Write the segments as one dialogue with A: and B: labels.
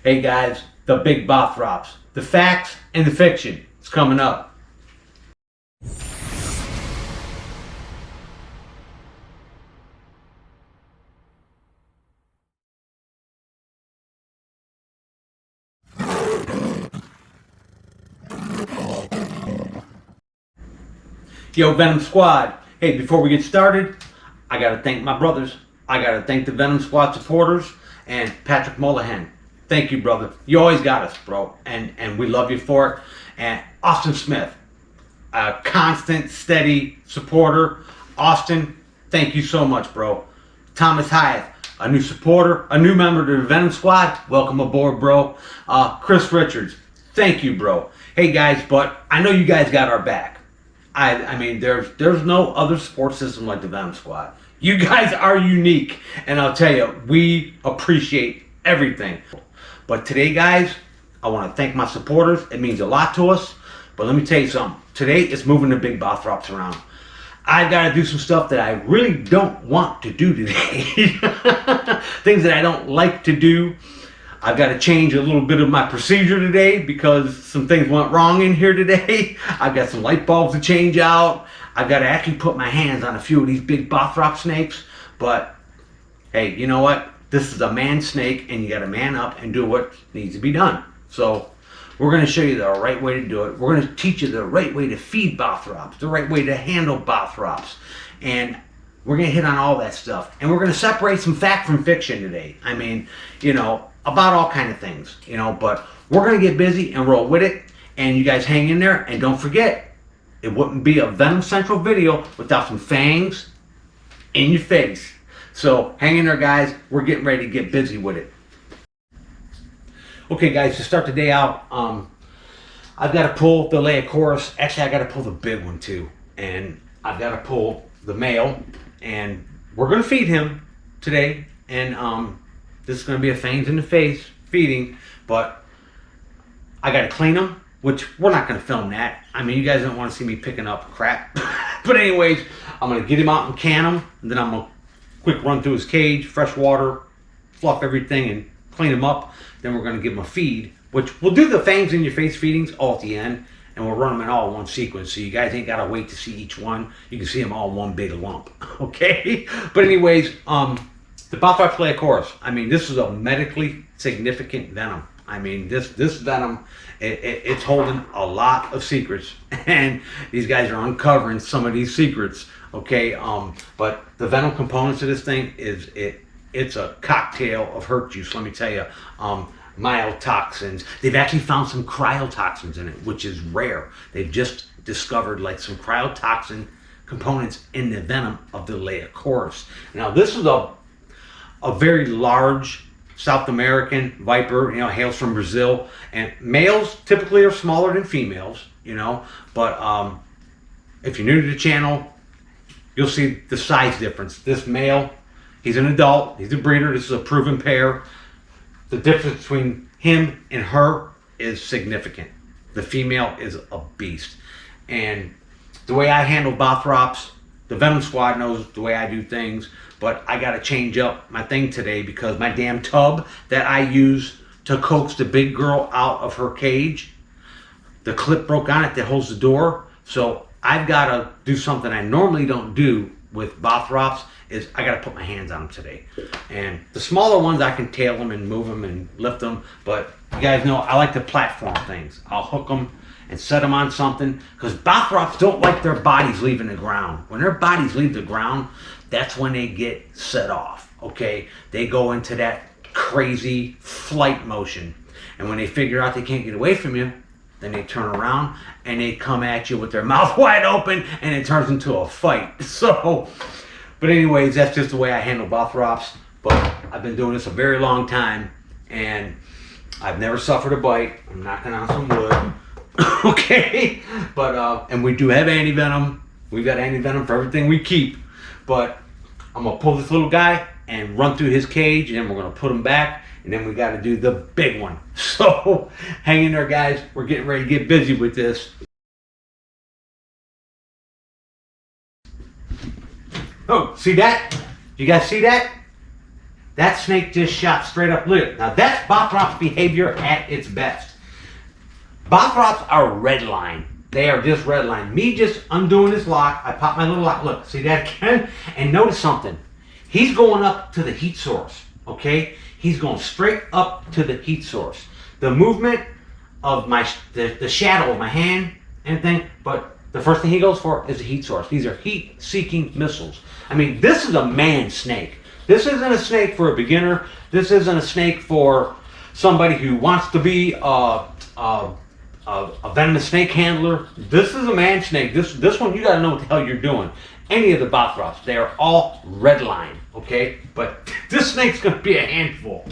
A: Hey guys, the big Bothrops, the facts and the fiction. It's coming up. Yo, Venom Squad. Hey, before we get started, I gotta thank my brothers. I gotta thank the Venom Squad supporters and Patrick Moojenin. Thank you, brother. You always got us, bro, and we love you for it. And Austin Smith, a constant, steady supporter. Austin, thank you so much, bro. Thomas Hyatt, a new supporter, a new member to the Venom Squad. Welcome aboard, bro. Chris Richards, thank you, bro. Hey guys, but I know you guys got our back. I mean, there's no other support system like the Venom Squad. You guys are unique, and I'll tell you, we appreciate everything. But today, guys, I want to thank my supporters. It means a lot to us. But let me tell you something. Today, it's moving the big Bothrops around. I've got to do some stuff that I really don't want to do today. Things that I don't like to do. I've got to change a little bit of my procedure today because some things went wrong in here today. I've got some light bulbs to change out. I've got to actually put my hands on a few of these big Bothrop snakes. But, hey, you know what? This is a man snake, and you got to man up and do what needs to be done. So we're going to show you the right way to do it. We're going to teach you the right way to feed Bothrops, the right way to handle Bothrops. And we're going to hit on all that stuff. And we're going to separate some fact from fiction today. I mean, you know, about all kind of things, you know. But we're going to get busy and roll with it. And you guys hang in there. And don't forget, it wouldn't be a Venomcentral video without some fangs in your face. So hang in there, guys. We're getting ready to get busy with it. Okay, guys, to start the day out, I've got to pull the leucurus. Actually, I got to pull the big one too, and I've got to pull the male. And we're going to feed him today. And this is going to be a fangs in the face feeding, but I got to clean him, which we're not going to film that. I mean, you guys don't want to see me picking up crap. But anyways, I'm going to get him out and can him, and then I'm going to quick run through his cage, fresh water, fluff everything, and clean him up. Then we're going to give him a feed, which we'll do the fangs in your face feedings all at the end, and we'll run them in all one sequence. So you guys ain't got to wait to see each one. You can see them all in one big lump. Okay? But anyways, the Bothrops leucurus. I mean, this is a medically significant venom. I mean, this venom, it's holding a lot of secrets, and these guys are uncovering some of these secrets. Okay, but the venom components of this thing it's a cocktail of hurt juice. Let me tell you, mild toxins. They've actually found some cryotoxins in it, which is rare. They've just discovered like some cryotoxin components in the venom of the leucurus. Now, this is a very large South American viper, you know, hails from Brazil, and males typically are smaller than females, you know, but if you're new to the channel, you'll see the size difference. This male, he's an adult, he's a breeder, this is a proven pair. The difference between him and her is significant. The female is a beast. And the way I handle Bothrops, the Venom Squad knows the way I do things, but I gotta change up my thing today because my damn tub that I use to coax the big girl out of her cage, the clip broke on it that holds the door. So I've gotta do something I normally don't do with Bothrops, is I gotta put my hands on them today. And the smaller ones, I can tail them and move them and lift them, but you guys know I like to platform things. I'll hook them and set them on something, because Bothrops don't like their bodies leaving the ground. When their bodies leave the ground, that's when they get set off, okay? They go into that crazy flight motion. And when they figure out they can't get away from you, then they turn around and they come at you with their mouth wide open, and it turns into a fight. So, but anyways, that's just the way I handle Bothrops. But I've been doing this a very long time, and I've never suffered a bite. I'm knocking on some wood. Okay, but and we do have anti-venom. We've got anti-venom for everything we keep. But I'm gonna pull this little guy and run through his cage, and then we're gonna put him back, and then we got to do the big one. So hang in there, guys. We're getting ready to get busy with this. Oh, see that? You guys see that? That snake just shot straight up lit. Now that's Bothrops behavior at its best. Bothrops are red line. They are just red line. Me just undoing this lock, I pop my little lock. Look, see that again? And notice something. He's going up to the heat source, okay? He's going straight up to the heat source. The movement of the shadow of my hand, anything, but the first thing he goes for is the heat source. These are heat-seeking missiles. I mean, this is a man snake. This isn't a snake for a beginner. This isn't a snake for somebody who wants to be a venomous snake handler. This is a man snake. This one, you gotta know what the hell you're doing. Any of the Bothrops, they are all red line, okay? But this snake's gonna be a handful.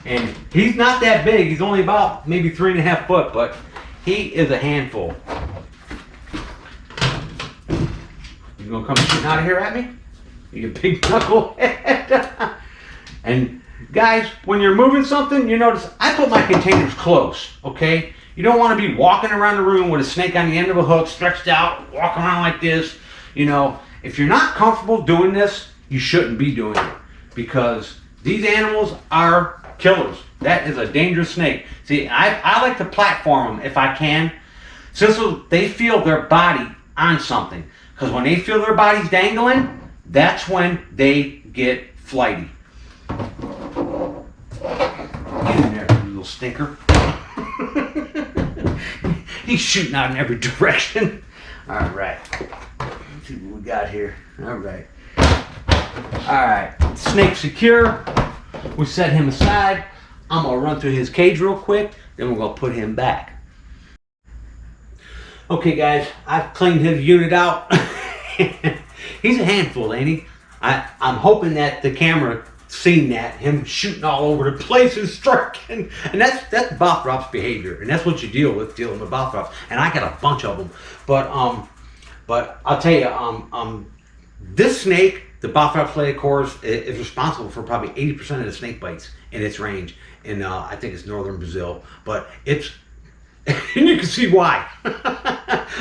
A: And he's not that big. He's only about maybe 3.5 foot, but he is a handful. You gonna come shooting out of here at me? You big knucklehead. And guys, when you're moving something, you notice I put my containers close, okay? You don't want to be walking around the room with a snake on the end of a hook, stretched out, walking around like this. You know, if you're not comfortable doing this, you shouldn't be doing it, because these animals are killers. That is a dangerous snake. See, I like to platform them if I can, since they feel their body on something. Because when they feel their bodies dangling, that's when they get flighty. Get in there, you little stinker. He's shooting out in every direction. All right. Let's see what we got here. All right. All right. Snake secure. We set him aside. I'm going to run through his cage real quick. Then we're going to put him back. Okay, guys. I've cleaned his unit out. He's a handful, ain't he? I'm hoping that the camera seen that, him shooting all over the place and striking, and that's Bothrops behavior, and that's what you dealing with Bothrops. And I got a bunch of them, but I'll tell you, this snake, the Bothrops leucurus, is responsible for probably 80% of the snake bites in its range, and I think it's northern Brazil, but it's and you can see why.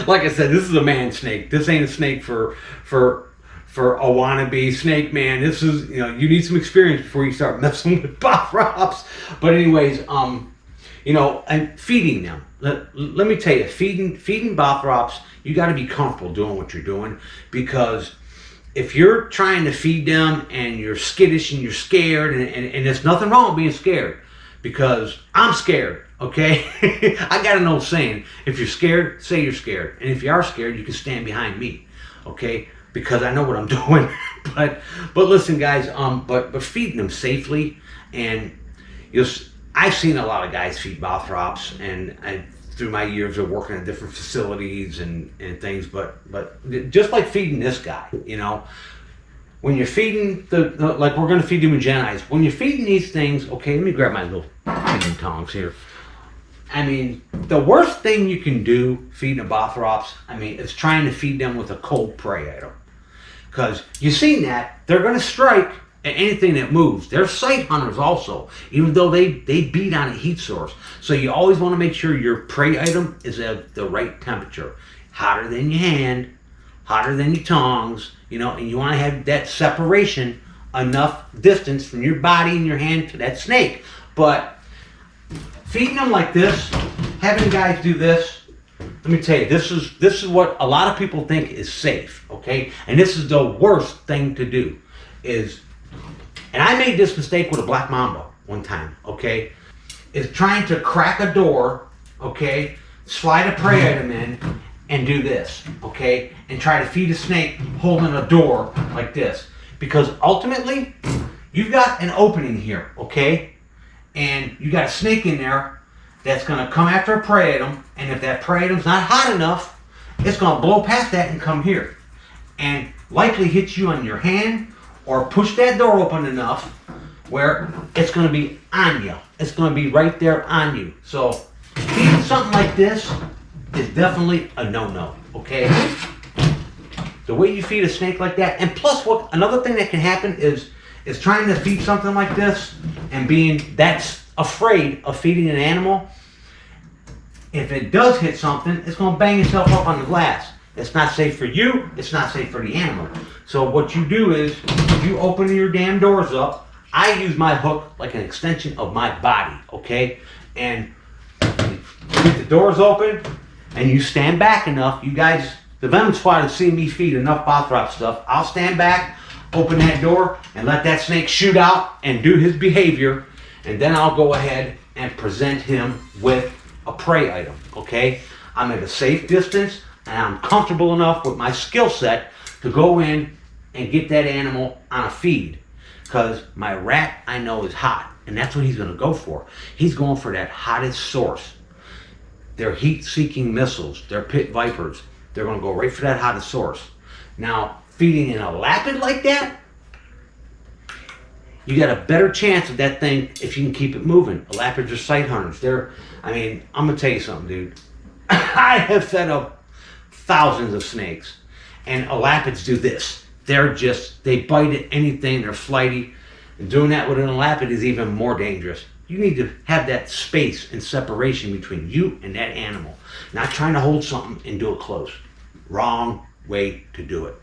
A: Like I said, this is a man snake. This ain't a snake for a wannabe snake man. This is, you need some experience before you start messing with Bothrops. But anyways, and feeding them. Let me tell you, feeding Bothrops, you got to be comfortable doing what you're doing, because if you're trying to feed them and you're skittish and you're scared, and there's nothing wrong with being scared, because I'm scared. Okay, I got an old saying: if you're scared, say you're scared, and if you are scared, you can stand behind me. Okay, because I know what I'm doing. but listen, guys, but feeding them safely, and I've seen a lot of guys feed Bothrops, and through my years of working at different facilities and things, but just like feeding this guy, when you're feeding like we're going to feed the Moojeni, when you're feeding these things, okay, let me grab my little feeding tongs here. I mean, the worst thing you can do feeding a Bothrops, is trying to feed them with a cold prey item. Because you've seen that, they're going to strike at anything that moves. They're sight hunters also, even though they beat on a heat source. So you always want to make sure your prey item is at the right temperature. Hotter than your hand, hotter than your tongs, and you want to have that separation, enough distance from your body and your hand to that snake. But feeding them like this, having guys do this, let me tell you, this is what a lot of people think is safe, okay? And this is the worst thing to do is, and I made this mistake with a black mamba one time, okay? Is trying to crack a door, okay? Slide a prey item in and do this, okay? And try to feed a snake holding a door like this. Because ultimately, you've got an opening here, okay? And you got a snake in there that's going to come after a prey item, and if that prey item's not hot enough, it's going to blow past that and come here, and likely hit you on your hand, or push that door open enough where it's going to be on you. It's going to be right there on you. So feeding something like this is definitely a no-no, okay? The way you feed a snake like that, and plus another thing that can happen is trying to feed something like this and being that's afraid of feeding an animal. If it does hit something, it's going to bang itself up on the glass. It's not safe for you. It's not safe for the animal. So what you do is you open your damn doors up, I use my hook like an extension of my body, okay? And you get the doors open and you stand back enough. You guys, the Venom Squad has seen me feed enough Bothrop stuff. I'll stand back, open that door, and let that snake shoot out and do his behavior. And then I'll go ahead and present him with a prey item, okay? I'm at a safe distance and I'm comfortable enough with my skill set to go in and get that animal on a feed. Because my rat, I know, is hot, and that's what he's going to go for. He's going for that hottest source. They're heat-seeking missiles. They're pit vipers. They're going to go right for that hottest source. Now, feeding in a lapid like that, you got a better chance of that thing if you can keep it moving. Lapids are sight hunters. I'm going to tell you something, dude. I have fed up thousands of snakes, and lapids do this. They bite at anything, they're flighty. And doing that with an elapid is even more dangerous. You need to have that space and separation between you and that animal. Not trying to hold something and do it close. Wrong way to do it.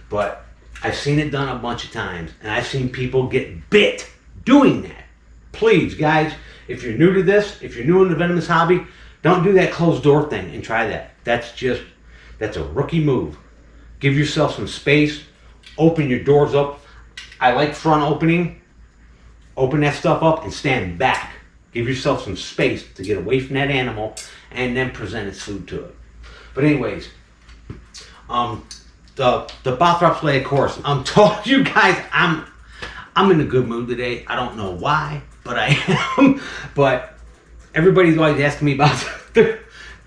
A: But I've seen it done a bunch of times, and I've seen people get bit doing that. Please, guys, if you're new to this, if you're new in the venomous hobby, don't do that closed door thing and try that. That's a rookie move. Give yourself some space. Open your doors up. I like front opening. Open that stuff up and stand back. Give yourself some space to get away from that animal and then present its food to it. But anyways, the Bothrops lay a course. I'm telling you guys, I'm in a good mood today. I don't know why, but I am. But everybody's always asking me about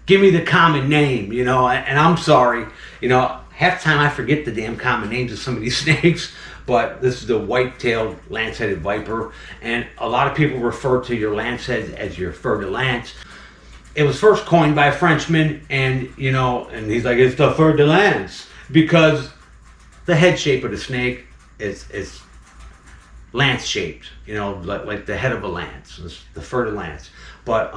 A: give me the common name, and I'm sorry, half the time I forget the damn common names of some of these snakes, but this is the white-tailed lance-headed viper, and a lot of people refer to your lanceheads as your fer-de-lance. It was first coined by a Frenchman, and and he's like, it's the fer-de-lance, because the head shape of the snake is lance-shaped, like the head of a lance, it's the fer-de-lance. But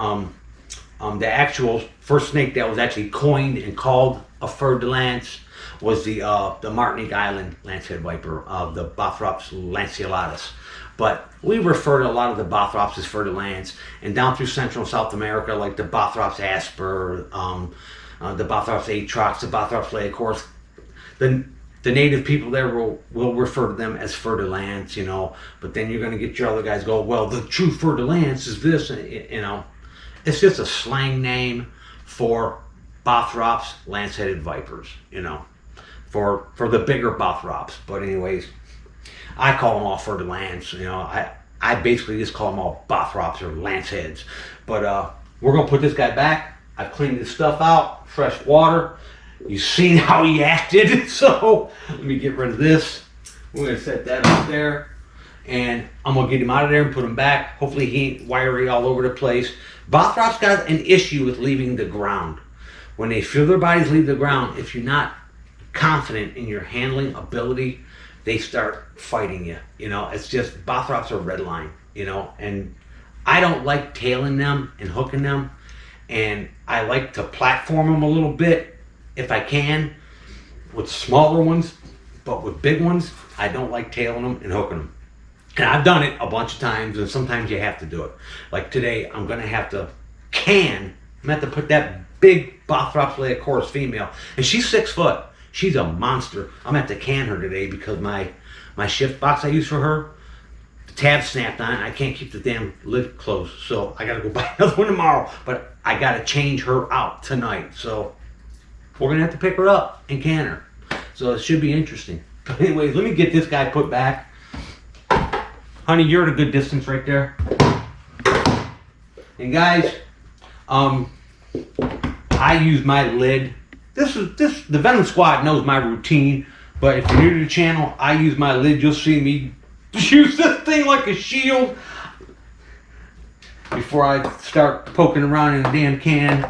A: the actual first snake that was actually coined and called a fer-de-lance was the Martinique Island lancehead viper, the Bothrops lanceolatus. But we refer to a lot of the Bothrops as fer-de-lance, and down through Central and South America, like the Bothrops asper, the Bothrops atrox, the Bothrops laecoris, the native people there will refer to them as fer-de-lance, but then you're going to get your other guys go, well, the true fer-de-lance is this, It's just a slang name for Bothrops lance-headed vipers, for the bigger Bothrops. But anyways, I call them all fer-de-lance, I basically just call them all Bothrops or lanceheads. But we're going to put this guy back. I've cleaned this stuff out, fresh water. You've seen how he acted, so let me get rid of this. We're going to set that up there, and I'm going to get him out of there and put him back. Hopefully he ain't wiry all over the place. Bothrops got an issue with leaving the ground. When they feel their bodies leave the ground, if you're not confident in your handling ability, they start fighting you. It's just Bothrops are red line, and I don't like tailing them and hooking them, and I like to platform them a little bit if I can with smaller ones, but with big ones, I don't like tailing them and hooking them. And I've done it a bunch of times, and sometimes you have to do it. Like today, I'm going to have to put that big Bothrops laecoris female, and she's 6 foot. She's a monster. I'm going to have to can her today because my shift box I use for her, the tab snapped on it. I can't keep the damn lid closed, so I got to go buy another one tomorrow. But I got to change her out tonight, so we're going to have to pick her up and can her. So it should be interesting. But anyways, let me get this guy put back. Honey, you're at a good distance right there. And guys, I use my lid. The Venom Squad knows my routine, but if you're new to the channel, I use my lid. You'll see me use this thing like a shield before I start poking around in the damn can.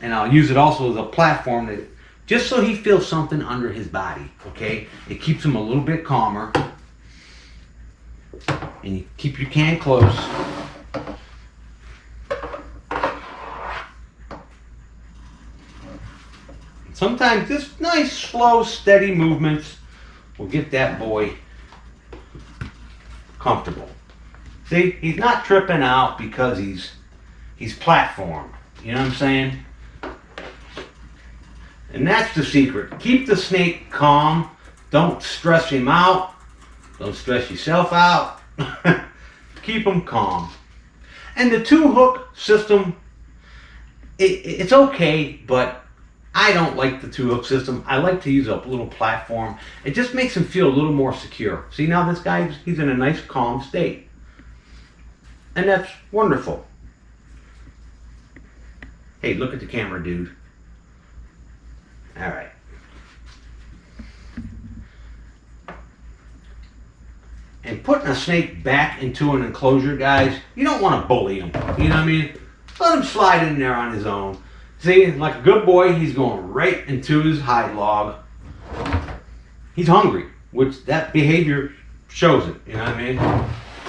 A: And I'll use it also as a platform just so he feels something under his body, okay? It keeps him a little bit calmer. And you keep your can close. Sometimes just nice, slow, steady movements will get that boy calm. comfortable. See, he's not tripping out because he's platformed. You know what I'm saying? And that's the secret. Keep the snake calm. Don't stress him out. Don't stress yourself out. Keep him calm. And the 2-hook system, it's okay, but I don't like the 2-hook system. I like to use a little platform. It just makes him feel a little more secure. See, now this guy, he's in a nice calm state. And that's wonderful. Hey, look at the camera, dude. All right. And putting a snake back into an enclosure, guys, you don't want to bully him. You know what I mean? Let him slide in there on his own. See, like a good boy, he's going right into his hide log. He's hungry, which that behavior shows it. You know what I mean?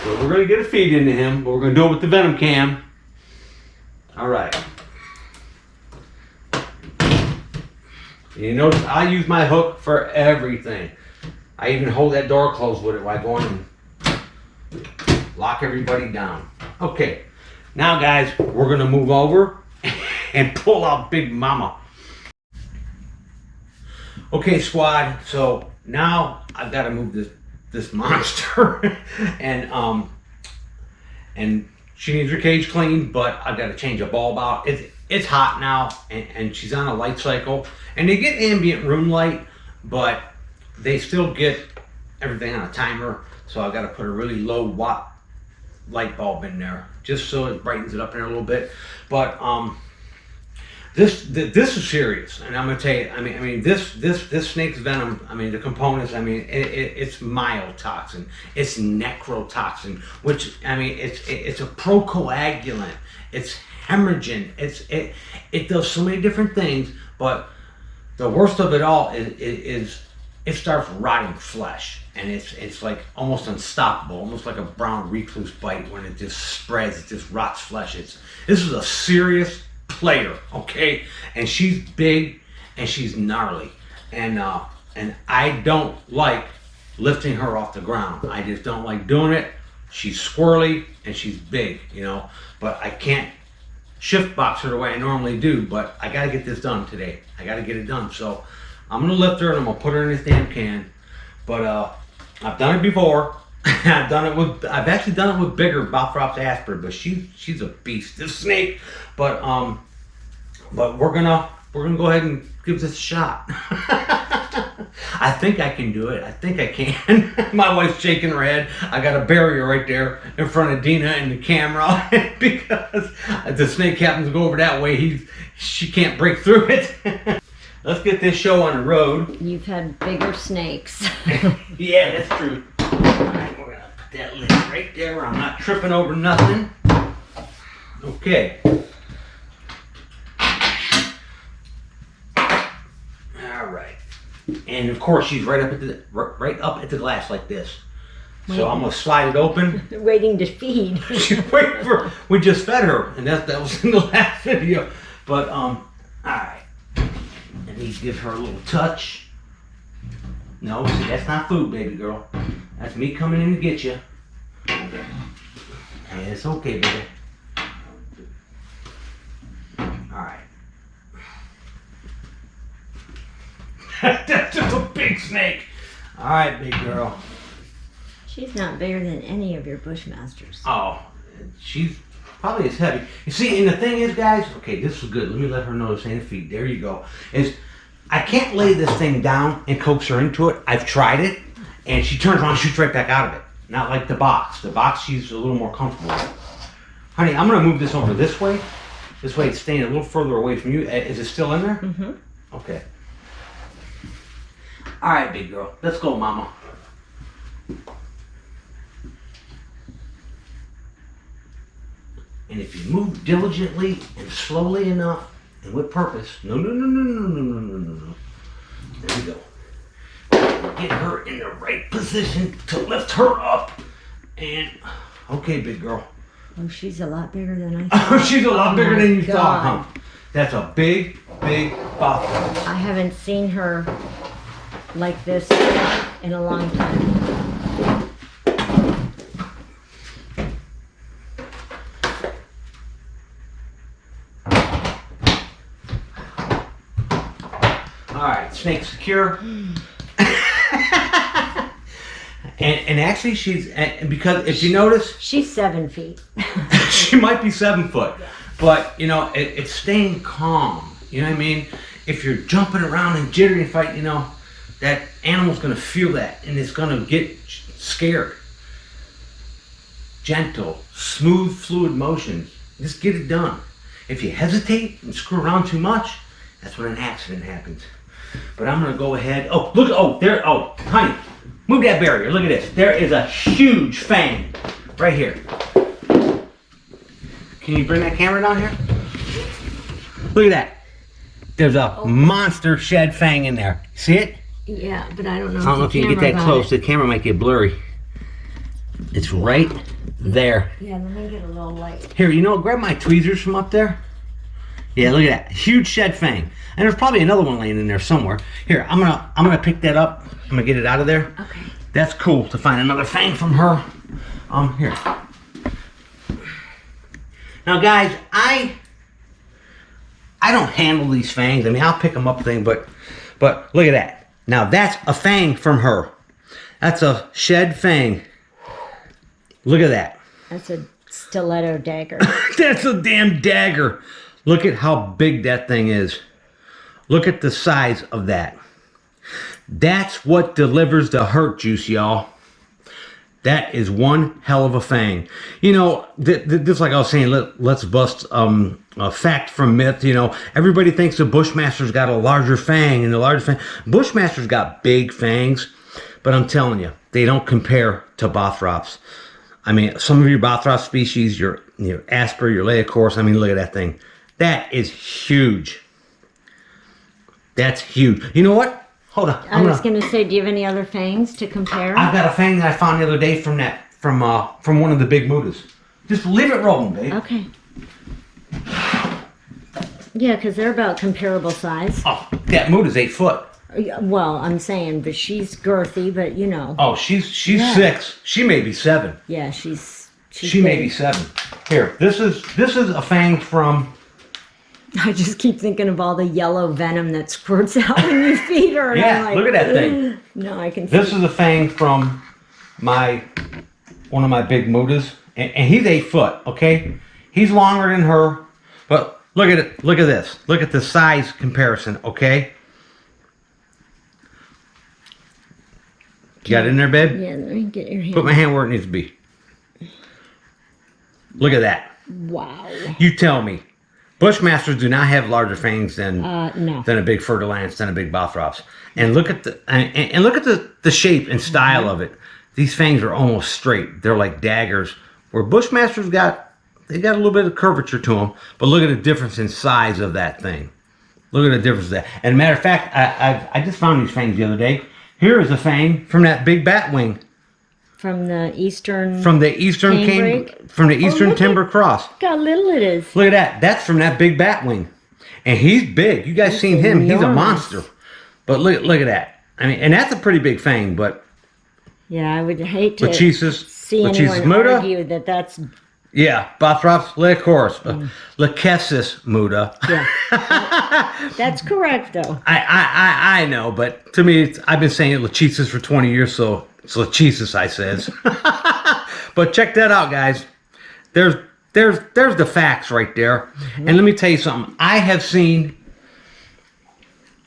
A: So we're going to get a feed into him, but we're going to do it with the Venom cam. All right. You notice I use my hook for everything. I even hold that door closed with it while I go in and lock everybody down. Okay, now guys, we're going to move over and pull out Big Mama. Okay, squad, so now I've got to move this monster and she needs her cage cleaned, but I've got to change a bulb out. It's hot now, and she's on a light cycle, and they get ambient room light, but they still get everything on a timer, so I've got to put a really low watt light bulb in there just so it brightens it up in there a little bit. But this is serious, and I'm gonna tell you. I mean, this snake's venom. I mean, the components. I mean, it's myotoxin, it's necrotoxin, which I mean, it's a procoagulant, it's hemorrhagin, it does so many different things. But the worst of it all is it starts rotting flesh, and it's like almost unstoppable, almost like a brown recluse bite. When it just spreads, it just rots flesh. This is a serious player, okay? And she's big and she's gnarly, and I don't like lifting her off the ground. I just don't like doing it. She's squirrely and she's big, you know, but I can't shift box her the way I normally do. But I gotta get this done today. I gotta get it done. So I'm gonna lift her and I'm gonna put her in this damn can. But I've done it before. I've actually done it with bigger Bothrops asper, but she's a beast, this snake. But we're gonna go ahead and give this a shot. I think I can do it. I think I can. My wife's shaking her head. I got a barrier right there in front of Dina and the camera because the snake happens to go over that way. She can't break through it. Let's get this show on the road.
B: You've had bigger snakes.
A: Yeah, that's true. All right, we're gonna put that lid right there where I'm not tripping over nothing. Okay. All right. And of course, she's right up at the glass like this. So I'm gonna slide it open.
B: Waiting to feed.
A: She's waiting for. We just fed her, and that was in the last video. But all right. Let me give her a little touch. No, see, that's not food, baby girl. That's me coming in to get you. Yeah, it's okay, baby. All right. That's just a big snake. All right, big girl.
B: She's not bigger than any of your Bushmasters.
A: Oh, she's probably as heavy. You see, and the thing is, guys, okay, this is good. Let me let her know this ain't a feed. There you go. I can't lay this thing down and coax her into it. I've tried it, and she turns around and shoots right back out of it. Not like the box. The box she's a little more comfortable with. Honey, I'm going to move this over this way. This way it's staying a little further away from you. Is it still in there?
B: Mm-hmm.
A: Okay. All right, big girl. Let's go, mama. And if you move diligently and slowly enough, and with purpose, no. There we go. Get her in the right position to lift her up. And, okay, big girl.
B: Oh, she's a lot bigger than I thought.
A: Oh, she's a lot bigger than you
B: God.
A: thought, huh? That's a big Bothrops.
B: I haven't seen her like this in a long time.
A: got the snake secure. And actually she's, because if you notice,
B: She's 7 feet.
A: she might be 7 foot, but you know, it's staying calm. You know what I mean? If you're jumping around and jittering fight, you know, that animal's gonna feel that and it's gonna get scared. Gentle, smooth, fluid motions. Just get it done. If you hesitate and screw around too much, that's when an accident happens. But I'm gonna go ahead. Oh, look, oh, there, oh, honey, move that barrier. Look at this. There is a huge fang right here. Can you bring that camera down here? Look at that. There's a monster shed fang in there. See it?
B: Yeah, but I don't know.
A: I don't know if you can get that close. The camera might get blurry. It's right there.
B: Yeah, let me get a little light.
A: Here, you know, grab my tweezers from up there. Yeah, look at that. Huge shed fang. And there's probably another one laying in there somewhere. Here, I'm gonna pick that up. I'm gonna get it out of there.
B: Okay.
A: That's cool to find another fang from her. Here. Now guys, I don't handle these fangs. I mean, I'll pick them up thing, but look at that. Now that's a fang from her. That's a shed fang. Look at that.
B: That's a stiletto dagger.
A: That's a damn dagger. Look at how big that thing is. Look at the size of that. That's what delivers the hurt juice, y'all. That is one hell of a fang. You know, just like I was saying, let's bust a fact from myth. You know, everybody thinks the Bushmaster's got a larger fang, and the larger fang. Bushmaster's got big fangs, but I'm telling you, they don't compare to Bothrops. I mean, some of your Bothrop species, your Asper, your leucurus, I mean, look at that thing. That is huge. That's huge. You know what? Hold on.
B: I was going to say, do you have any other fangs to compare?
A: I've got a fang that I found the other day from one of the big mudas. Just leave it rolling, babe.
B: Okay. Yeah, because they're about comparable size.
A: Oh, that muda's 8 foot.
B: Well, I'm saying, but she's girthy, but you know.
A: Oh, she's 6. She may be 7.
B: Yeah, she's
A: she may be 7. Here, this is a fang from.
B: I just keep thinking of all the yellow venom that squirts out when you feed her. And
A: Yeah,
B: I'm like,
A: look at that thing.
B: No, I can see.
A: This is a fang from one of my big mudas, and he's 8 foot. Okay, he's longer than her, but look at it. Look at this. Look at the size comparison. Okay. You got it in there, babe?
B: Yeah, let me get your hand.
A: Put my hand where it needs to be. Look at that.
B: Wow.
A: You tell me. Bushmasters do not have larger fangs than
B: No.
A: a big fer-de-lance, than a big Bothrops. And look at the shape and style of it. These fangs are almost straight. They're like daggers. Where Bushmasters got a little bit of curvature to them. But look at the difference in size of that thing. Look at the difference there. And matter of fact, I just found these fangs the other day. Here is a fang from that big bat wing.
B: From the eastern.
A: From the eastern timber cross.
B: Look how little it is.
A: Look at that. That's from that big bat wing, and he's big. You guys seen him?
B: Enormous.
A: He's a monster. But look at that. I mean, and that's a pretty big fang. But
B: Yeah, I would hate to
A: Lachesis
B: anyone
A: muda.
B: argue that that's.
A: Yeah, Bothrops, leucurus, Lachesis muda.
B: Yeah. That's correct, though.
A: I know, but to me, I've been saying Lachesis for 20 years, so it's Lachesis, I says. But check that out, guys. There's the facts right there. Mm-hmm. And let me tell you something.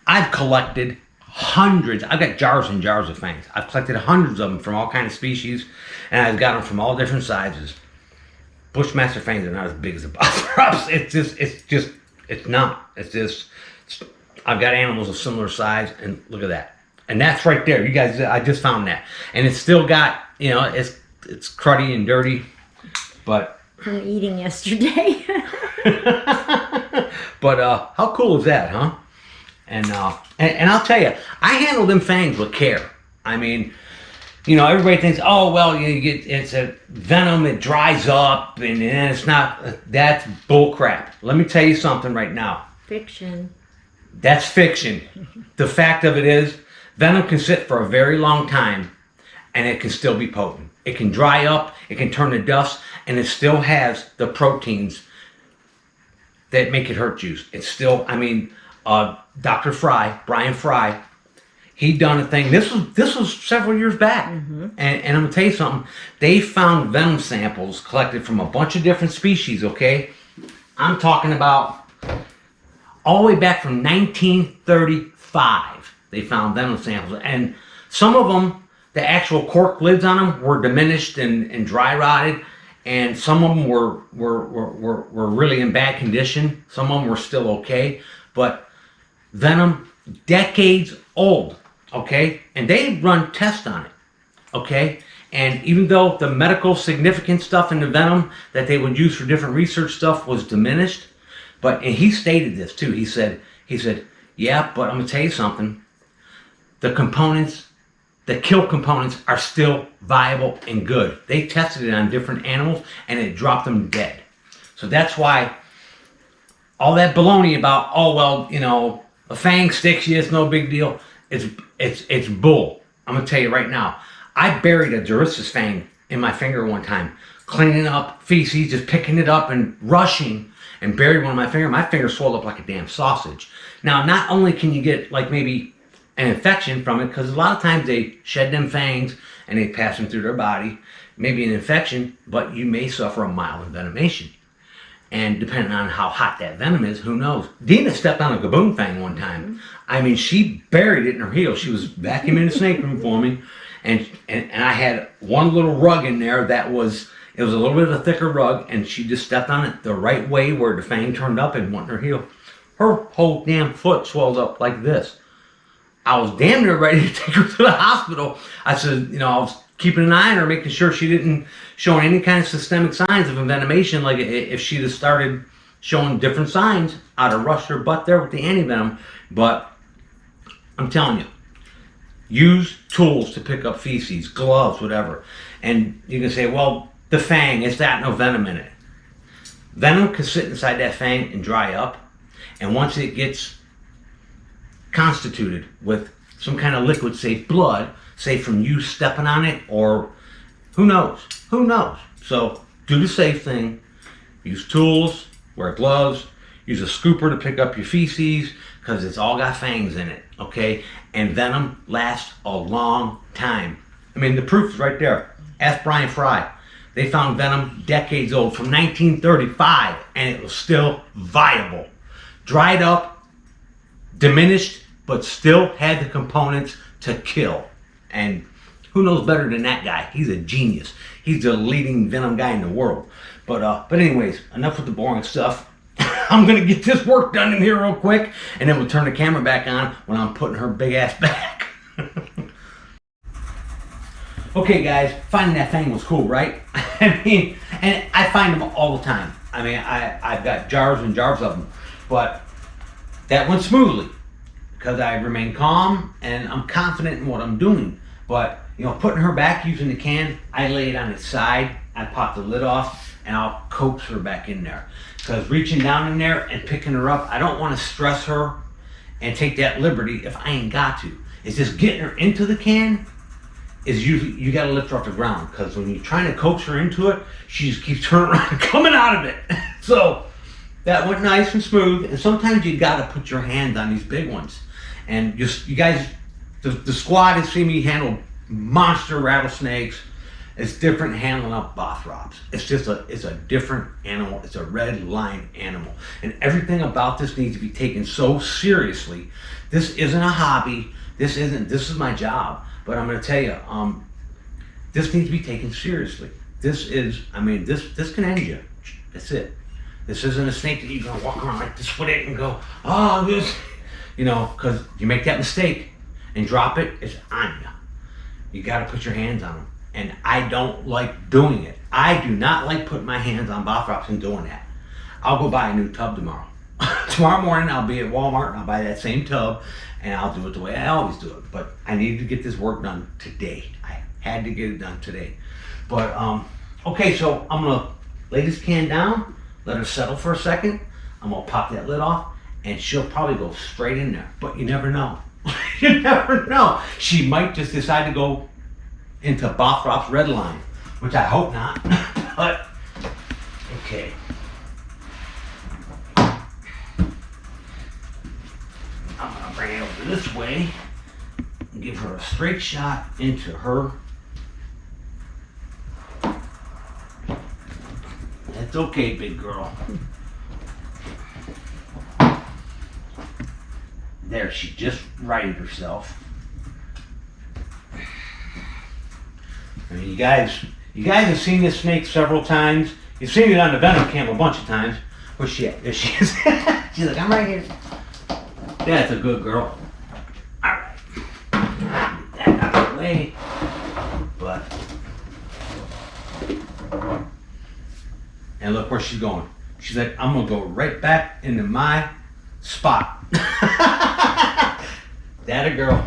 A: I've collected hundreds. I've got jars and jars of fangs. I've collected hundreds of them from all kinds of species, and I've got them from all different sizes. Bushmaster fangs are not as big as the Bothrops. It's not. I've got animals of similar size, and look at that. And that's right there. You guys, I just found that. And it's still got, it's cruddy and dirty, but.
B: From eating yesterday.
A: But how cool is that, huh? And I'll tell you, I handle them fangs with care. I mean, everybody thinks, oh, well, it's a venom, it dries up, and it's not, that's bull crap. Let me tell you something right now.
B: Fiction.
A: That's fiction. The fact of it is, venom can sit for a very long time, and it can still be potent. It can dry up, it can turn to dust, and it still has the proteins that make it hurt juice. It's still, Dr. Fry, Brian Fry, he done a thing. This was several years back, and I'm gonna tell you something. They found venom samples collected from a bunch of different species. Okay, I'm talking about all the way back from 1935. They found venom samples, and some of them, the actual cork lids on them were diminished and dry rotted, and some of them were really in bad condition. Some of them were still okay, but venom, decades old, okay? And they run tests on it, okay? And even though the medical significant stuff in the venom that they would use for different research stuff was diminished, and he stated this too. He said, yeah, but I'm gonna tell you something. The components, the kill components are still viable and good. They tested it on different animals and it dropped them dead. So that's why all that baloney about, oh, well, you know, a fang sticks you, it's no big deal. It's bull. I'm gonna tell you right now. I buried a Durissus fang in my finger one time, cleaning up feces, just picking it up and rushing, and buried one in my finger. My finger swelled up like a damn sausage. Now, not only can you get like maybe an infection from it, because a lot of times they shed them fangs and they pass them through their body, maybe an infection, but you may suffer a mild envenomation. And depending on how hot that venom is, who knows? Dina stepped on a gaboon fang one time. I mean, she buried it in her heel. She was vacuuming the snake room for me, and I had one little rug in there that was, it was a little bit of a thicker rug, and she just stepped on it the right way where the fang turned up and went in her heel. Her whole damn foot swelled up like this. I was damn near ready to take her to the hospital. I said, you know, I was keeping an eye on her, making sure she didn't show any kind of systemic signs of envenomation. Like if she'd have started showing different signs, I'd have rushed her butt there with the antivenom. But I'm telling you, use tools to pick up feces, gloves, whatever. And you can say, well, the fang, it's got no venom in it. Venom can sit inside that fang and dry up. And once it gets constituted with some kind of liquid, say blood, say from you stepping on it, or who knows? So do the safe thing. Use tools, wear gloves, use a scooper to pick up your feces, because it's all got fangs in it, okay? And venom lasts a long time. I mean, the proof is right there. Ask Brian Fry. They found venom decades old, from 1935, and it was still viable. Dried up, diminished, but still had the components to kill. And who knows better than that guy? He's a genius. He's the leading venom guy in the world. But anyways, enough with the boring stuff. I'm gonna get this work done in here real quick, and then we'll turn the camera back on when I'm putting her big ass back. Okay, guys, finding that fang was cool, right? I mean, and I find them all the time. I mean, I've got jars and jars of them, but that went smoothly because I remain calm and I'm confident in what I'm doing. But you know, putting her back using the can, I lay it on its side, I pop the lid off, and I'll coax her back in there. Because reaching down in there and picking her up, I don't want to stress her and take that liberty if I ain't got to. It's just getting her into the can is usually, you got to lift her off the ground. Because when you're trying to coax her into it, she just keeps turning around and coming out of it. So that went nice and smooth. And sometimes you got to put your hand on these big ones. And just, you guys, the squad has seen me handle monster rattlesnakes. It's different handling up Bothrops. It's just it's a different animal. It's a red line animal. And everything about this needs to be taken so seriously. This isn't a hobby. This is my job. But I'm gonna tell you, this needs to be taken seriously. This is, I mean, this can end you. That's it. This isn't a snake that you're gonna walk around like this with it and go, oh, this, you know, because you make that mistake and drop it, it's on you. You gotta put your hands on them. And I don't like doing it. I do not like putting my hands on Bothrops and doing that. I'll go buy a new tub tomorrow. Tomorrow morning I'll be at Walmart and I'll buy that same tub and I'll do it the way I always do it. But I needed to get this work done today. I had to get it done today. But okay, so I'm gonna lay this can down, let her settle for a second. I'm gonna pop that lid off and she'll probably go straight in there. But you never know. You never know. She might just decide to go into Bothrops red line, which I hope not. But okay. I'll bring it over this way and give her a straight shot into her. That's okay, big girl. There, she just righted herself. I mean, you guys have seen this snake several times. You've seen it on the Venom cam a bunch of times. Where's she at? There she is. She's like, I'm right here. That's a good girl. Alright. Get that out of the way. But. And look where she's going. She's like, I'm going to go right back into my spot. That a girl.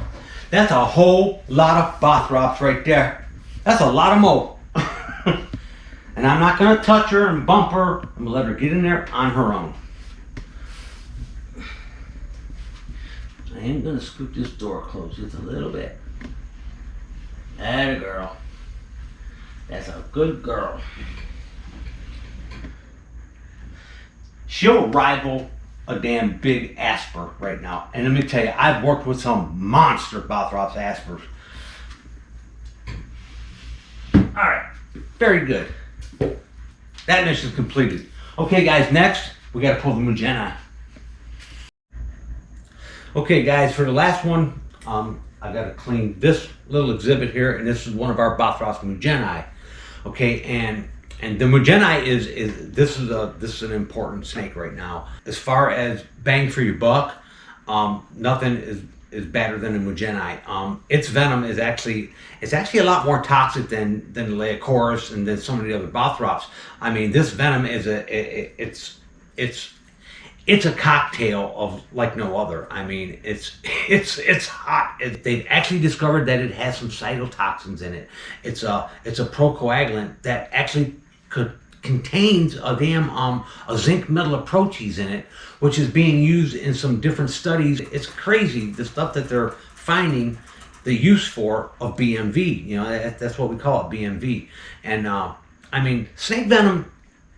A: That's a whole lot of Bothrops right there. That's a lot of mo. And I'm not going to touch her and bump her. I'm going to let her get in there on her own. I am going to scoop this door closed just a little bit. That a girl. That's a good girl. She'll rival a damn big asper right now. And let me tell you, I've worked with some monster Bothrops aspers. Alright, very good. That mission's completed. Okay guys, next, we gotta pull the Moojeni. Okay guys, for the last one, I've gotta clean this little exhibit here, and this is one of our Bothrops Moojeni. Okay, and the Moojenin this is an important snake right now. As far as bang for your buck, nothing is better than a Moojenin. Its venom is actually a lot more toxic than the leucurus and than some of the other Bothrops. I mean, this venom is it's a cocktail of like no other. I mean, it's hot. They've actually discovered that it has some cytotoxins in it. It's a procoagulant that actually contains a zinc metalloproteinase in it, which is being used in some different studies. It's crazy the stuff that they're finding the use for of BMV. You know, that's what we call it, BMV. And I mean, snake venom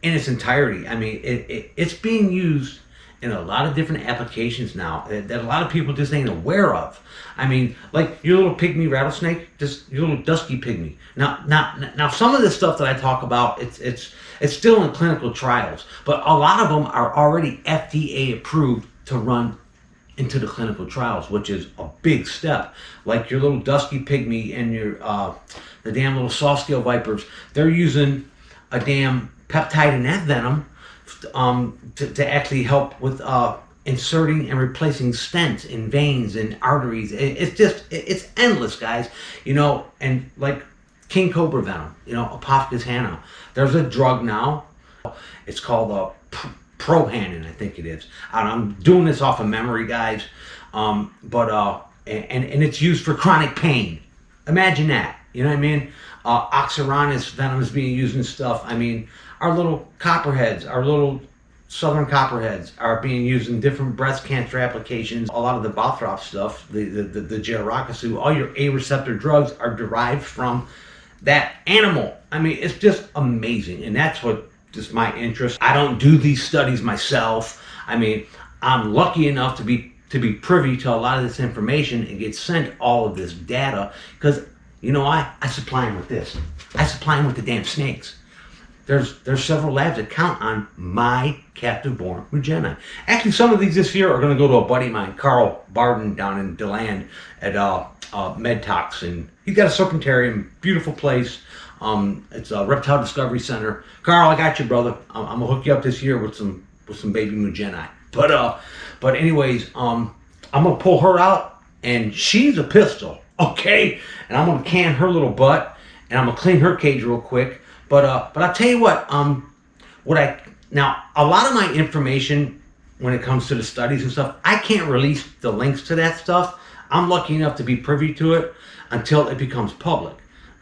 A: in its entirety. I mean, it's being used in a lot of different applications now that a lot of people just ain't aware of. I mean, like your little pygmy rattlesnake, just your little dusky pygmy. Now, some of the stuff that I talk about, it's still in clinical trials, but a lot of them are already FDA approved to run into the clinical trials, which is a big step. Like your little dusky pygmy and your the damn little soft scale vipers, they're using a damn peptide in that venom to actually help with inserting and replacing stents in veins and arteries. It's endless, guys. You know, and like king cobra venom, you know, Apophis hanna. There's a drug now. It's called Prohanin, I think it is. And I'm doing this off of memory, guys. And it's used for chronic pain. Imagine that. You know what I mean? Oxyronus venom is being used in stuff. I mean, our little copperheads, our little southern copperheads are being used in different breast cancer applications. A lot of the Bothrop stuff, the Jiracasu, all your A receptor drugs are derived from that animal. I mean, it's just amazing. And that's what just my interest. I don't do these studies myself. I mean, I'm lucky enough to be privy to a lot of this information and get sent all of this data because, you know, I supply them with this. I supply them with the damn snakes. There's several labs that count on my captive-born Moojenin. Actually, some of these this year are going to go to a buddy of mine, Carl Barden, down in DeLand at MedTox, and he's got a serpentarium, beautiful place. It's a reptile discovery center. Carl, I got you, brother. I'm gonna hook you up this year with some baby Moojenin. But anyways, I'm gonna pull her out, and she's a pistol, okay? And I'm gonna can her little butt, and I'm gonna clean her cage real quick. But I'll tell you what, now a lot of my information when it comes to the studies and stuff, I can't release the links to that stuff. I'm lucky enough to be privy to it until it becomes public.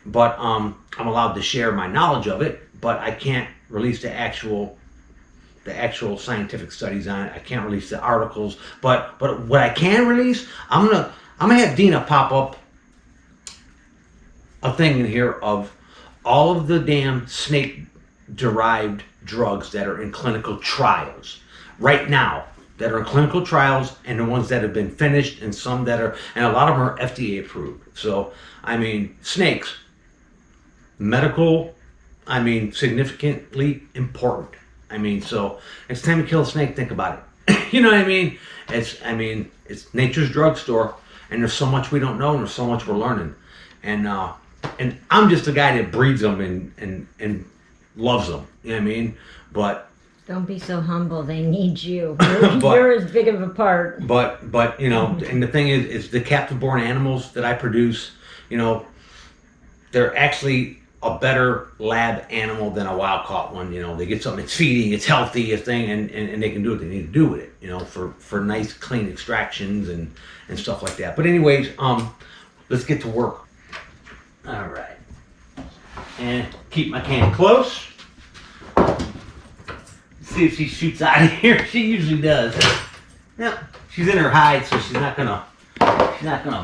A: But I'm allowed to share my knowledge of it, but I can't release the actual scientific studies on it. I can't release the articles. But what I can release, I'm gonna have Dina pop up a thing in here of all of the damn snake-derived drugs that are in clinical trials right now. that are in clinical trials and the ones that have been finished and some that are, and a lot of them are FDA approved. So, I mean, snakes, medical, I mean, significantly important. I mean, so it's time to kill a snake, think about it. You know what I mean? It's nature's drugstore, and there's so much we don't know and there's so much we're learning. And I'm just a guy that breeds them and loves them, you know what I mean? But
B: don't be so humble. They need you. You're as big of a part.
A: But you know, and the thing is the captive-born animals that I produce, you know, they're actually a better lab animal than a wild-caught one. You know, they get something, it's feeding, it's healthy, a thing, and they can do what they need to do with it. You know, for nice, clean extractions and stuff like that. But anyways, let's get to work. All right, and keep my can close. See if she shoots out of here. She usually does. Yeah, she's in her hide, so she's not gonna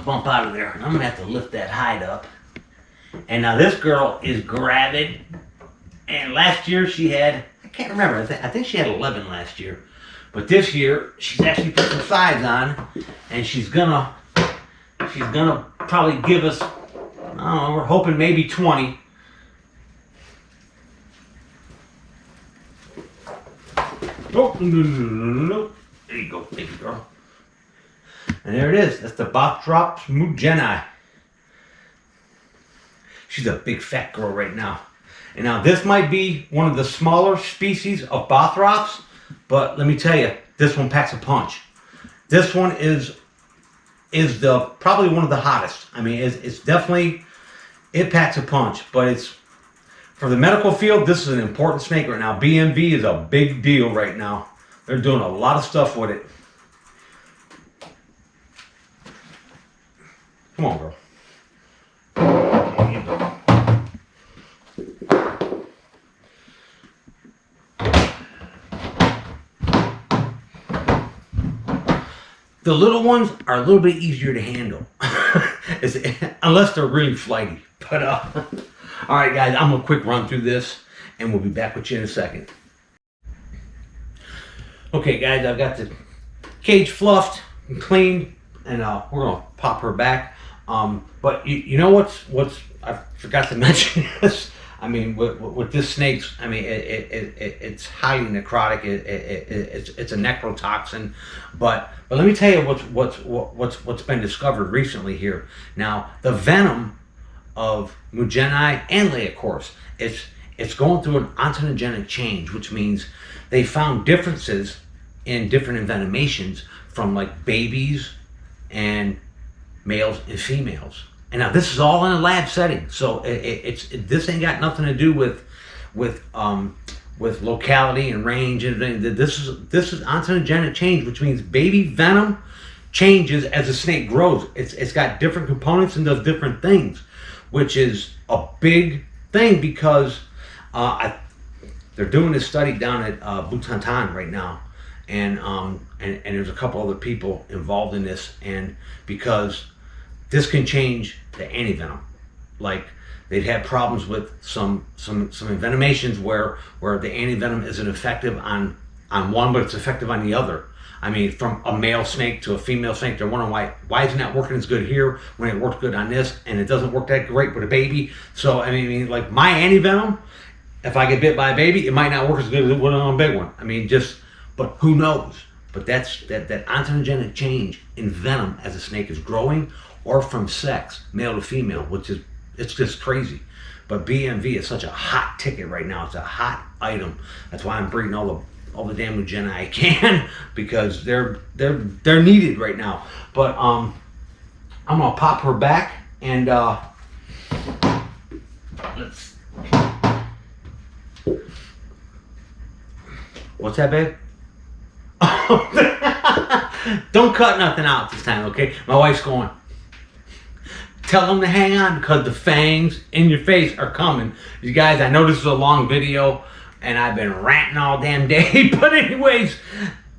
A: bump out of there. And I'm gonna have to lift that hide up. And now this girl is gravid. And last year she had, I can't remember. I think she had 11 last year. But this year she's actually put some size on, and she's gonna probably give us, I don't know, we're hoping maybe 20. Oh, no. There you go, baby girl. And there it is. That's the Bothrops moojeni. She's a big fat girl right now. And now this might be one of the smaller species of Bothrops, but let me tell you, this one packs a punch. This one is probably one of the hottest. I mean, it's definitely, it packs a punch, but it's, for the medical field, this is an important snake right now. BMV is a big deal right now. They're doing a lot of stuff with it. Come on, girl. The little ones are a little bit easier to handle, unless they're really flighty. But all right, guys, I'm gonna quick run through this, and we'll be back with you in a second. Okay, guys, I've got the cage fluffed and cleaned, and we're gonna pop her back. But you know what's I forgot to mention this. I mean, with this snake's, I mean, it's highly necrotic. It's a necrotoxin, but let me tell you what's been discovered recently here. Now, the venom of Moojenin and leucurus, it's going through an ontogenetic change, which means they found differences in different envenomations from like babies and males and females. And now this is all in a lab setting, so this ain't got nothing to do with locality and range and everything. This is ontogenetic change, which means baby venom changes as the snake grows. It's got different components and does different things, which is a big thing because they're doing this study down at Bhutan right now, and there's a couple other people involved in this, and because this can change the antivenom. Like they've had problems with some envenomations where the antivenom isn't effective on one, but it's effective on the other. I mean, from a male snake to a female snake, they're wondering why isn't that working as good here when it worked good on this, and it doesn't work that great with a baby. So I mean, like my antivenom, if I get bit by a baby, it might not work as good as it would on a big one. I mean, but who knows? But that's that ontogenic change in venom as a snake is growing, or from sex, male to female, it's just crazy. But BMV is such a hot ticket right now. It's a hot item. That's why I'm breeding all the damn Moojenin I can, because they're needed right now. But I'm gonna pop her back and let's. What's that, babe? Don't cut nothing out this time, okay? My wife's going, tell them to hang on because the fangs in your face are coming. You guys, I know this is a long video and I've been ranting all damn day, but anyways,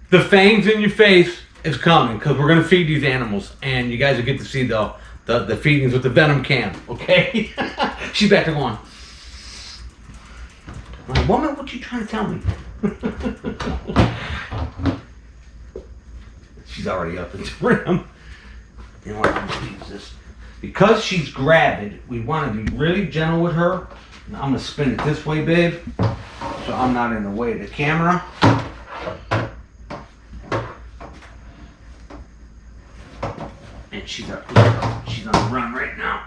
A: the fangs in your face is coming because we're gonna feed these animals, and you guys will get to see the feedings with the venom cam, okay? She's back there going, like, woman, what you trying to tell me? she's already up into rim. You know what? I'm gonna use this. Because she's gravid, we want to be really gentle with her. Now I'm gonna spin it this way, babe, so I'm not in the way of the camera. And she's on the run right now.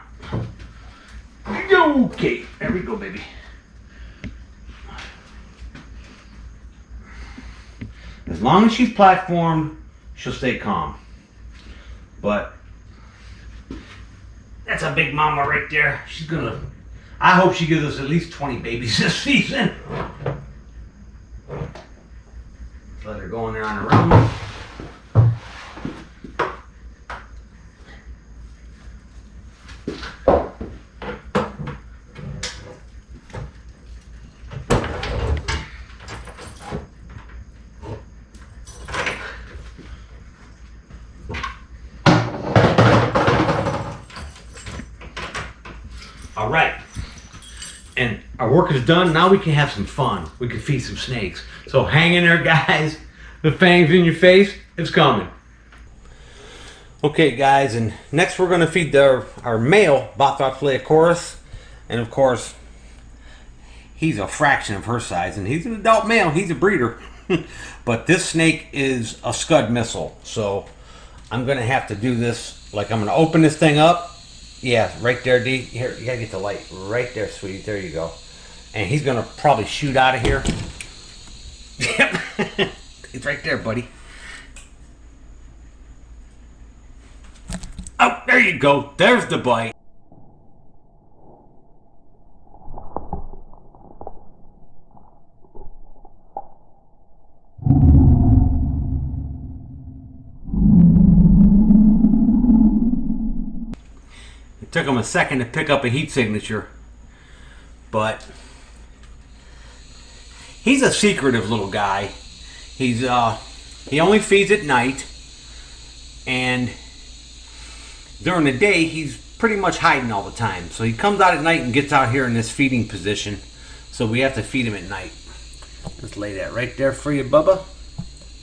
A: Okay, there we go, baby. As long as she's platformed, she'll stay calm. But that's a big mama right there. She's gonna, I hope she gives us at least 20 babies this season. Let her go in there on her own. All right, and our work is done. Now we can have some fun. We can feed some snakes. So hang in there, guys. The fangs in your face, it's coming. Okay, guys, and next we're gonna feed our male Bothrops leucurus, and of course, he's a fraction of her size, and he's an adult male. He's a breeder, but this snake is a scud missile. So I'm gonna have to do this. Like I'm gonna open this thing up. Yeah, right there, D. Here, you gotta get the light. Right there, sweetie. There you go. And he's gonna probably shoot out of here. Yep. It's right there, buddy. Oh, there you go. There's the bite. It took him a second to pick up a heat signature, but he's a secretive little guy. He only feeds at night, and during the day he's pretty much hiding all the time. So he comes out at night and gets out here in this feeding position. So we have to feed him at night. Just lay that right there for you, Bubba,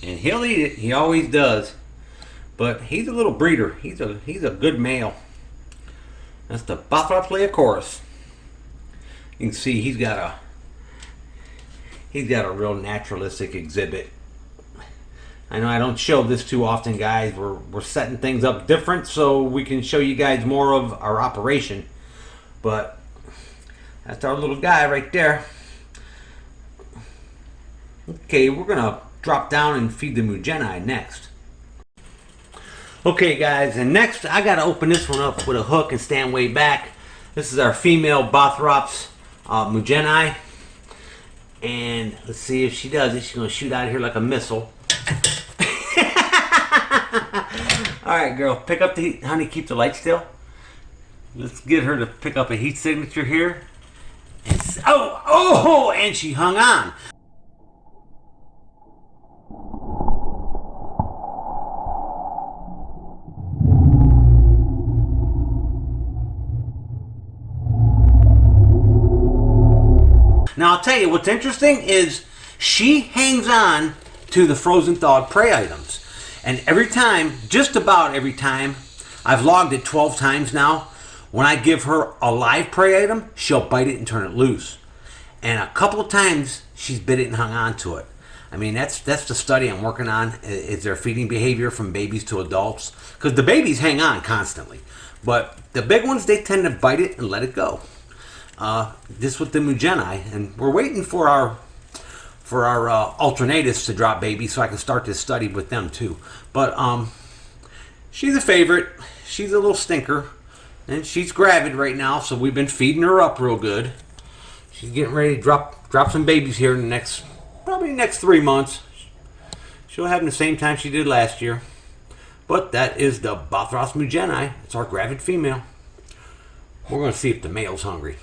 A: and he'll eat it. He always does. But he's a little breeder. He's a good male. That's the Bothrops leucurus. You can see he's got a real naturalistic exhibit. I know I don't show this too often, guys. We're setting things up different so we can show you guys more of our operation. But that's our little guy right there. Okay, we're gonna drop down and feed the Moojenin next. Okay, guys, and next I gotta open this one up with a hook and stand way back. This is our female Bothrops Moojenin, and let's see if she does it. She's gonna shoot out of here like a missile. All right, girl, pick up the heat. Honey, keep the light still. Let's get her to pick up a heat signature here. And, oh, and she hung on. Now, I'll tell you, what's interesting is she hangs on to the frozen thawed prey items. And every time, just about every time, I've logged it 12 times now, when I give her a live prey item, she'll bite it and turn it loose. And a couple of times, she's bit it and hung on to it. I mean, that's the study I'm working on, is their feeding behavior from babies to adults. Because the babies hang on constantly. But the big ones, they tend to bite it and let it go. This with the Moojenin, and we're waiting for our alternatus to drop babies so I can start this study with them too. But she's a favorite. She's a little stinker, and she's gravid right now, so we've been feeding her up real good. She's getting ready to drop some babies here in the probably next 3 months. She'll have them the same time she did last year. But that is the Bothrops Moojenin. It's our gravid female. We're going to see if the male's hungry.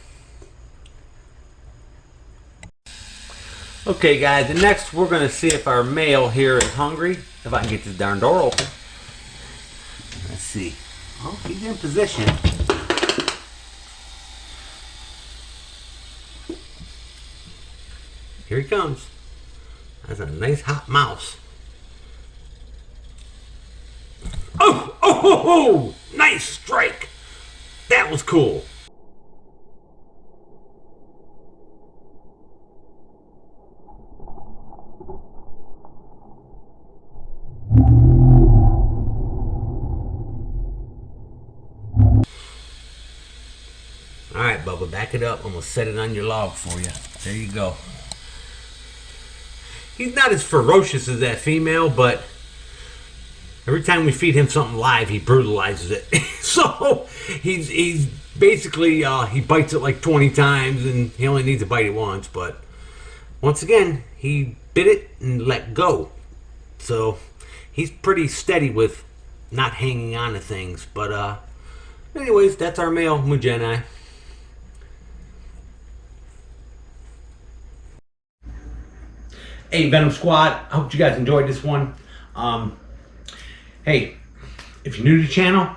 A: Okay, guys, and next we're going to see if our male here is hungry. If I can get this darn door open. Let's see. Oh, he's in position. Here he comes. That's a nice hot mouse. Oh, nice strike. That was cool. All right, Bubba, back it up. I'm gonna set it on your log for you. There you go. He's not as ferocious as that female, but every time we feed him something live, he brutalizes it. So he's basically he bites it like 20 times, and he only needs to bite it once. But once again, he bit it and let go. So he's pretty steady with not hanging on to things. But anyways, that's our male Moojenin. Hey, Venom Squad, I hope you guys enjoyed this one. Hey, if you're new to the channel,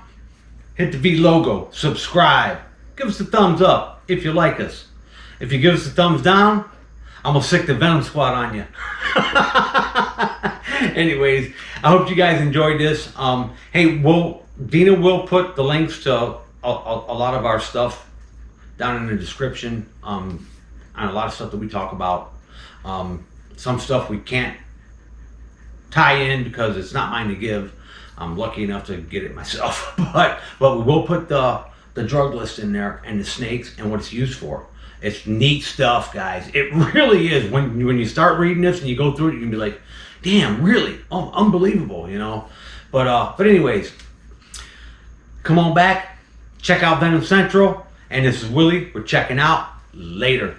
A: hit the V logo, subscribe, give us a thumbs up if you like us. If you give us a thumbs down, I'm gonna sick the Venom Squad on you. Anyways, I hope you guys enjoyed this. Hey, Dina will put the links to a lot of our stuff down in the description on a lot of stuff that we talk about. Some stuff we can't tie in because it's not mine to give. I'm lucky enough to get it myself, but we will put the drug list in there and the snakes and what it's used for. It's neat stuff, guys. It really is. When you start reading this and you go through it, you can be like, damn, really? Oh, unbelievable, you know? But anyways, come on back, check out Venomcentral, and this is Willie. We're checking out. Later.